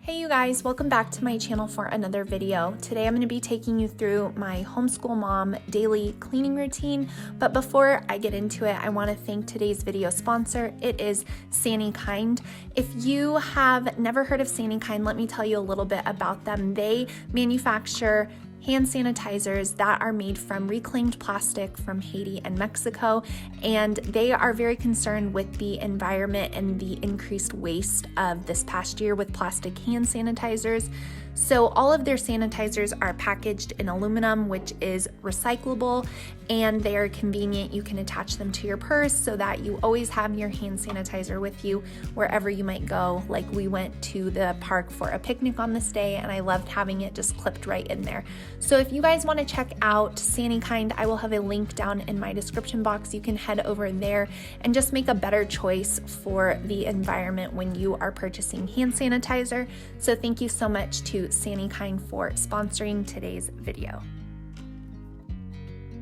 Hey you guys, welcome back to my channel for another video. Today I'm going to be taking you through my homeschool mom daily cleaning routine, but before I get into it, I want to thank today's video sponsor. It is SANIKInd. If you have never heard of SANIKInd, let me tell you a little bit about them. They manufacture hand sanitizers that are made from reclaimed plastic from Haiti and Mexico, and they are very concerned with the environment and the increased waste of this past year with plastic hand sanitizers. So all of their sanitizers are packaged in aluminum, which is recyclable, and they are convenient. You can attach them to your purse so that you always have your hand sanitizer with you wherever you might go. Like we went to the park for a picnic on this day, and I loved having it just clipped right in there. So if you guys want to check out SANIKInd, I will have a link down in my description box. You can head over there and just make a better choice for the environment when you are purchasing hand sanitizer. So thank you so much to SANIKInd for sponsoring today's video.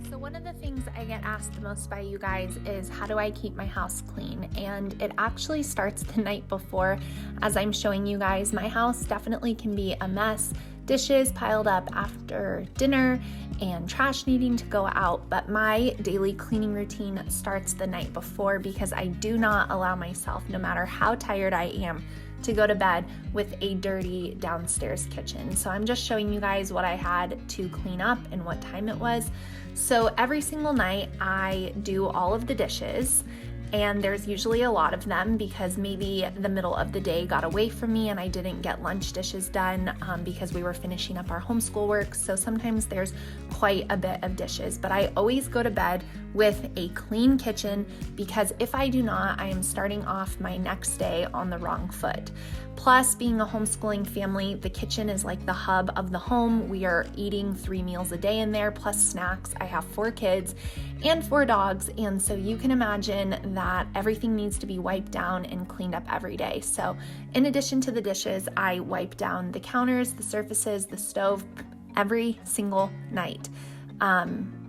So one of the things I get asked the most by you guys is how do I keep my house clean? And it actually starts the night before. As I'm showing you guys, my house definitely can be a mess. Dishes piled up after dinner and trash needing to go out, but my daily cleaning routine starts the night before because I do not allow myself, no matter how tired I am, to go to bed with a dirty downstairs kitchen. So I'm just showing you guys what I had to clean up and what time it was. So every single night I do all of the dishes, and there's usually a lot of them because maybe the middle of the day got away from me and I didn't get lunch dishes done because we were finishing up our homeschool work. So sometimes there's quite a bit of dishes, but I always go to bed with a clean kitchen because if I do not, I am starting off my next day on the wrong foot. Plus, being a homeschooling family, the kitchen is like the hub of the home. We are eating 3 meals a day in there, plus snacks. I have 4 kids and 4 dogs, and so you can imagine that everything needs to be wiped down and cleaned up every day. So in addition to the dishes, I wipe down the counters, the surfaces, the stove every single night.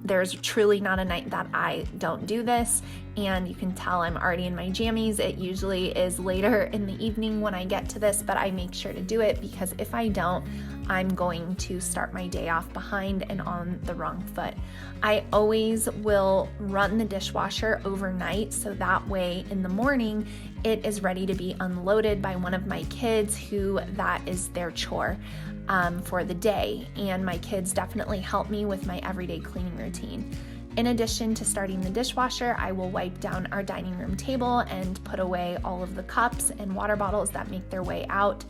There's truly not a night that I don't do this, and you can tell I'm already in my jammies. It usually is later in the evening when I get to this, but I make sure to do it because if I don't, I'm going to start my day off behind and on the wrong foot. I always will run the dishwasher overnight so that way in the morning it is ready to be unloaded by one of my kids who that is their chore for the day, and my kids definitely help me with my everyday cleaning routine. In addition to starting the dishwasher, I will wipe down our dining room table and put away all of the cups and water bottles that make their way out.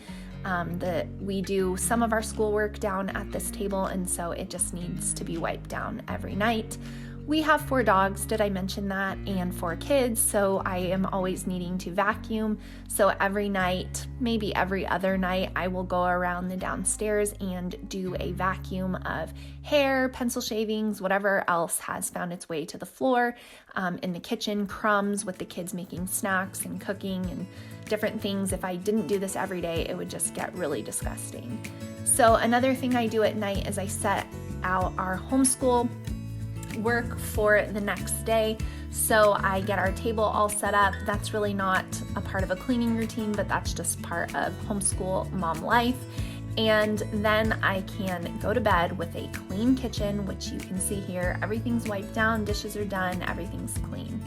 We do some of our schoolwork down at this table, and so it just needs to be wiped down every night. We have 4 dogs, did I mention that, and 4 kids, so I am always needing to vacuum. So every night, maybe every other night, I will go around the downstairs and do a vacuum of hair, pencil shavings, whatever else has found its way to the floor. In the kitchen, crumbs with the kids making snacks and cooking and different things. If I didn't do this every day, it would just get really disgusting. So another thing I do at night is I set out our homeschool work for the next day. So I get our table all set up. That's really not a part of a cleaning routine, but that's just part of homeschool mom life. And then I can go to bed with a clean kitchen, which you can see here. Everything's wiped down, dishes are done, everything's clean.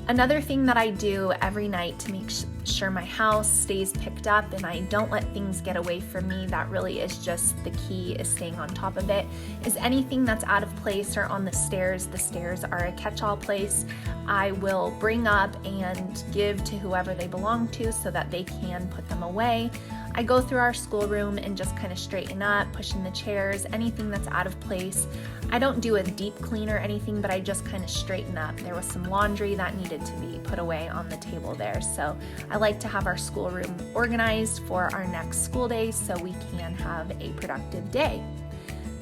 Another thing that I do every night to make sure my house stays picked up and I don't let things get away from me, that really is just the key, is staying on top of it, is anything that's out of place or on the stairs are a catch-all place. I will bring up and give to whoever they belong to so that they can put them away. I go through our schoolroom and just kind of straighten up, push in the chairs, anything that's out of place. I don't do a deep clean or anything, but I just kind of straighten up. There was some laundry that needed to be put away on the table there. So I like to have our schoolroom organized for our next school day so we can have a productive day.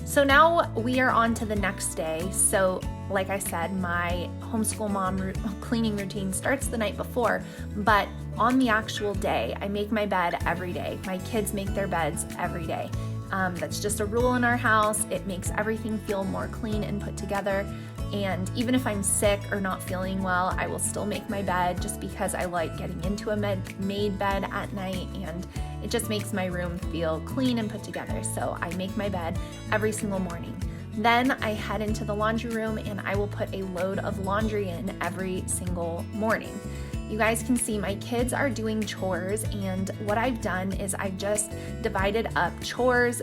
So now we are on to the next day. So like I said, my homeschool mom cleaning routine starts the night before, but on the actual day, I make my bed every day. My kids make their beds every day. That's just a rule in our house. It makes everything feel more clean and put together. And even if I'm sick or not feeling well, I will still make my bed just because I like getting into a made bed at night, and it just makes my room feel clean and put together. So I make my bed every single morning. Then I head into the laundry room and I will put a load of laundry in every single morning. You guys can see my kids are doing chores, and what I've done is I've just divided up chores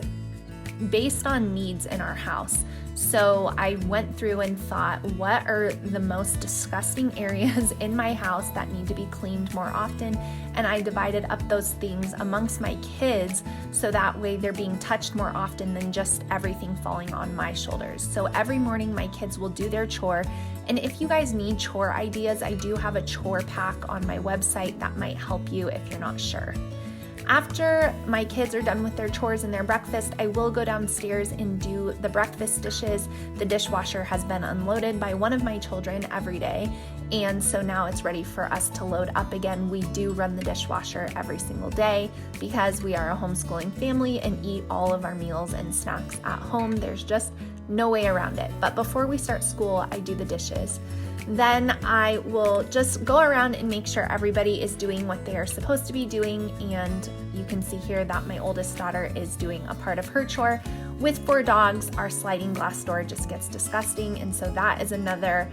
based on needs in our house. So I went through and thought, what are the most disgusting areas in my house that need to be cleaned more often? And I divided up those things amongst my kids so that way they're being touched more often than just everything falling on my shoulders. So every morning my kids will do their chore. And if you guys need chore ideas, I do have a chore pack on my website that might help you if you're not sure. After my kids are done with their chores and their breakfast, I will go downstairs and do the breakfast dishes. The dishwasher has been unloaded by one of my children every day, and so now it's ready for us to load up again. We do run the dishwasher every single day because we are a homeschooling family and eat all of our meals and snacks at home. There's just no way around it. But before we start school, I do the dishes. Then I will just go around and make sure everybody is doing what they are supposed to be doing. And you can see here that my oldest daughter is doing a part of her chore. With 4 dogs, our sliding glass door just gets disgusting. And so that is another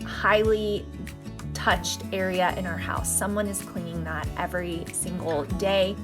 highly touched area in our house. Someone is cleaning that every single day.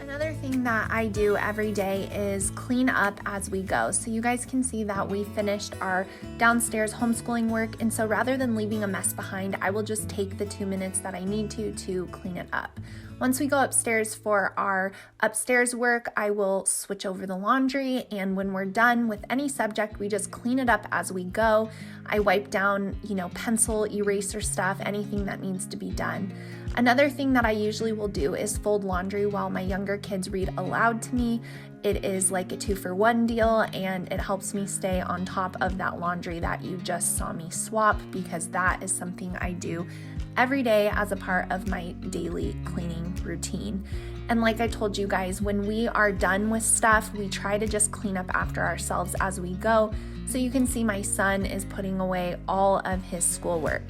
Another thing that I do every day is clean up as we go. So you guys can see that we finished our downstairs homeschooling work, and so rather than leaving a mess behind, I will just take the 2 minutes that I need to clean it up. Once we go upstairs for our upstairs work, I will switch over the laundry, and when we're done with any subject, we just clean it up as we go. I wipe down, pencil, eraser stuff, anything that needs to be done. Another thing that I usually will do is fold laundry while my younger kids read aloud to me. It is like a 2-for-1 deal, and it helps me stay on top of that laundry that you just saw me swap, because that is something I do every day as a part of my daily cleaning routine. And like I told you guys, when we are done with stuff, we try to just clean up after ourselves as we go. So you can see my son is putting away all of his schoolwork.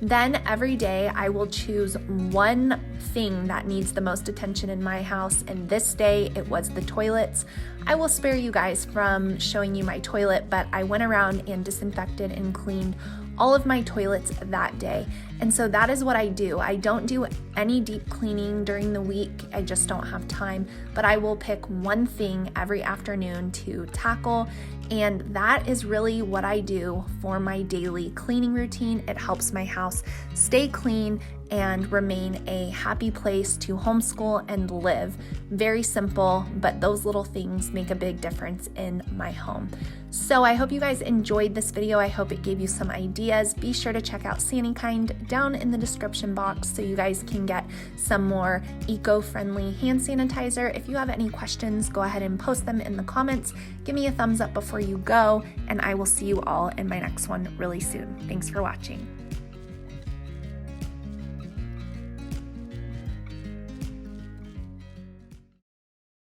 Then every day I will choose one thing that needs the most attention in my house, and this day it was the toilets. I will spare you guys from showing you my toilet, but I went around and disinfected and cleaned all of my toilets that day. And so that is what I do. I don't do any deep cleaning during the week. I just don't have time, but I will pick one thing every afternoon to tackle. And that is really what I do for my daily cleaning routine. It helps my house stay clean and remain a happy place to homeschool and live. Very simple, but those little things make a big difference in my home. So I hope you guys enjoyed this video. I hope it gave you some ideas. Be sure to check out SANIKIND down in the description box so you guys can get some more eco-friendly hand sanitizer. If you have any questions, go ahead and post them in the comments. Give me a thumbs up before you go, and I will see you all in my next one really soon. Thanks for watching.